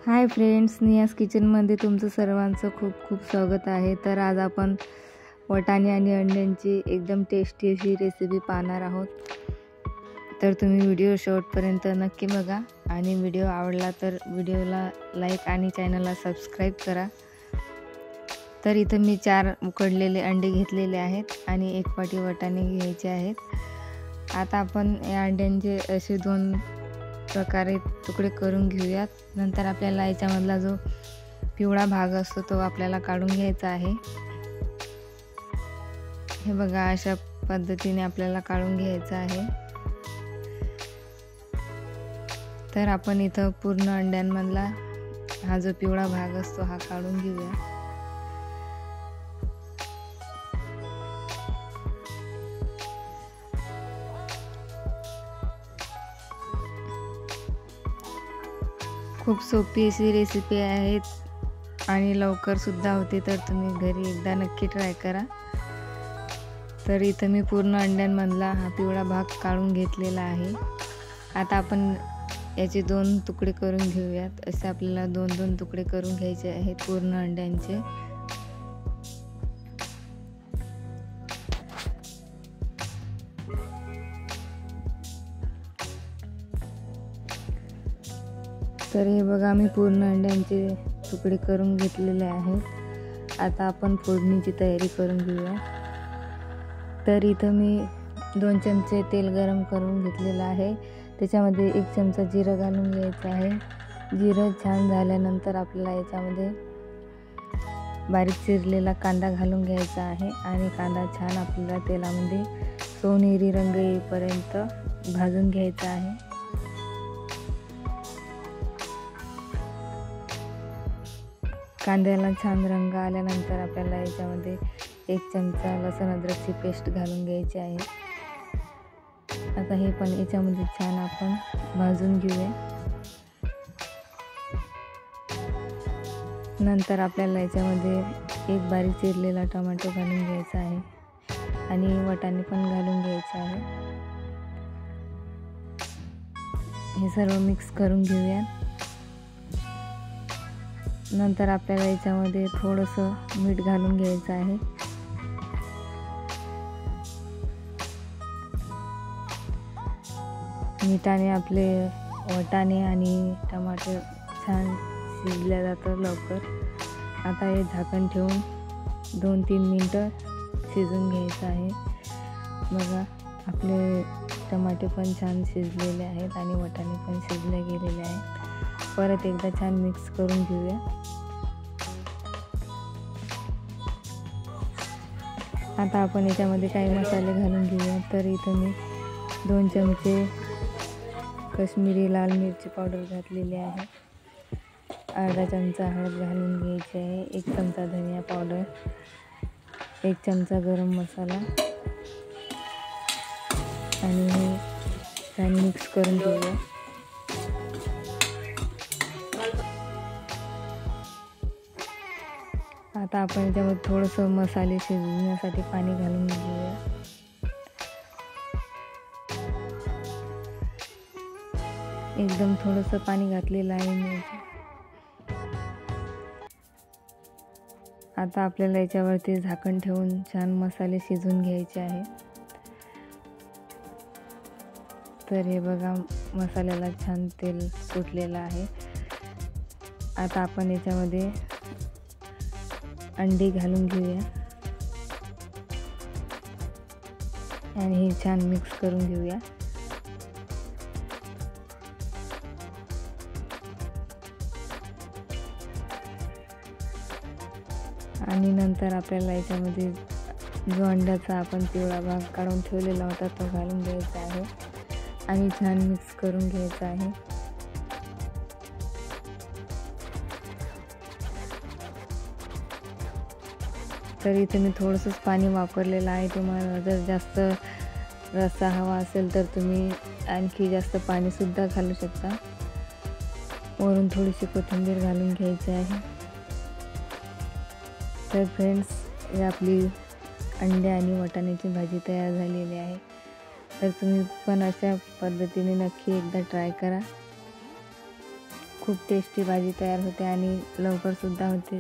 Hi friends, नियाज किचनमध्ये तुमचं सर्वांचं खूप खूप स्वागत आहे। तर आज आपण वाटाणे आणि अंड्यांची एकदम टेस्टी अशी रेसिपी पाहणार आहोत। तर तुम्ही व्हिडिओ शेवटपर्यंत नक्की बघा आणि व्हिडिओ आवडला तर व्हिडिओला लाईक आणि चॅनलला सबस्क्राईब करा। तर इथं मी 4 उकडलेले अंडे घेतलेले आहेत आणि 1 वाटी वाटाणे घ्यायचे आहेत। आता आपण या अंड्यांचे असे 2 प्रकारे तुकडे करून घेऊयात। नंतर आपल्याला याच्यामधला जो पिवळा भाग असतो तो आपल्याला काढून घ्यायचा आहे। हे बघा, अशा पद्धतीने आपल्याला काढून घ्यायचा आहे। तर आपण इथं पूर्ण अंड्यांमधला हा जो पिवळा भाग असतो हा काढून घेऊया। खूप सोपी अशी रेसिपी आहे आणि लवकर सुद्धा होते, तर तुम्ही घरी एकदा नक्की ट्राय करा। तर इथं मी पूर्ण अंड्यांमधला हा पिवळा भाग काढून घेतलेला आहे। आता आपण याचे 2 तुकडे करून घेऊयात। असे आपल्याला 2-2 तुकडे करून घ्यायचे आहेत पूर्ण अंड्यांचे। तर हे बघा, मी पूर्ण अंड्यांचे तुकडे करून घेतलेले आहेत। आता आपण फोडणीची तयारी करून घेऊया। तर इथं मी 2 चमचे तेल गरम करून घेतलेलं आहे। त्याच्यामध्ये 1 चमचा जिरं घालून घ्यायचं आहे। जिरं छान झाल्यानंतर आपल्याला याच्यामध्ये बारीक चिरलेला कांदा घालून घ्यायचा आहे आणि कांदा छान आपल्याला तेलामध्ये सोनेरी रंग येईपर्यंत भाजून घ्यायचा आहे। कांद्याला छान रंग आल्यानंतर आपल्याला याच्यामध्ये 1 चमचा लसूण अद्रकची पेस्ट घालून घ्यायची आहे। आता हे पण याच्यामध्ये छान आपण भाजून घेऊया। नंतर आपल्याला याच्यामध्ये 1 बारीक चिरलेला टोमॅटो घालून घ्यायचा आहे आणि वाटाणे पण घालून घ्यायचे आहे। हे सर्व मिक्स करून घेऊया। नंतर आपल्याला याच्यामध्ये थोडंसं मीठ घालून घ्यायचं आहे। मीठाने आपले वाटाणे आणि टमाटर छान शिजल्या जातं लवकर। आता हे झाकण ठेवून 2-3 मिनटं शिजून घ्यायचं आहे। बघा, आपले टमाटे पण छान शिजलेले आहेत आणि वाटाणे पण शिजले गेलेले आहेत। परत एकदा छान मिक्स करून घेऊया। आता आपण याच्यामध्ये काही मसाले घालून घेऊया। तर इथं मी 2 चमचे काश्मीरी लाल मिरची पावडर घातलेली आहे। अर्धा चमचा हळद घालून घ्यायची आहे। 1 चमचा धनिया पावडर, 1 चमचा गरम मसाला आणि हे छान मिक्स करून घेऊया। आता आपण याच्यामध्ये थोडंसं मसाले शिजवण्यासाठी पाणी घालून घेऊया। एकदम थोडंसं पाणी घातलेलं आहे मी। आता आपल्याला याच्यावरती झाकण ठेवून छान मसाले शिजवून घ्यायचे आहे। तर हे बघा, मसाल्याला छान तेल सुटलेलं आहे। आता आपण याच्यामध्ये अंडी घालून घेऊया आणि हे छान मिक्स करून घेऊया। आणि नंतर आपल्याला याच्यामध्ये जो अंड्याचा आपण पिवळा भाग काढून ठेवलेला होता तो घालून घ्यायचा आहे आणि छान मिक्स करून घ्यायचा आहे। तर इथे मी थोडंसंच पाणी वापरलेलं आहे। तुम्हाला जर जास्त रस्सा हवा असेल तर तुम्ही आणखी जास्त पाणीसुद्धा घालू शकता। वरून थोडीशी कोथिंबीर घालून घ्यायची आहे। तर फ्रेंड्स, ही आपली अंडे आणि वाटाण्याची भाजी तयार झालेली आहे। तर तुम्ही पण अशा पद्धतीने नक्की एकदा ट्राय करा। खूप टेस्टी भाजी तयार होते आणि लवकरसुद्धा होते.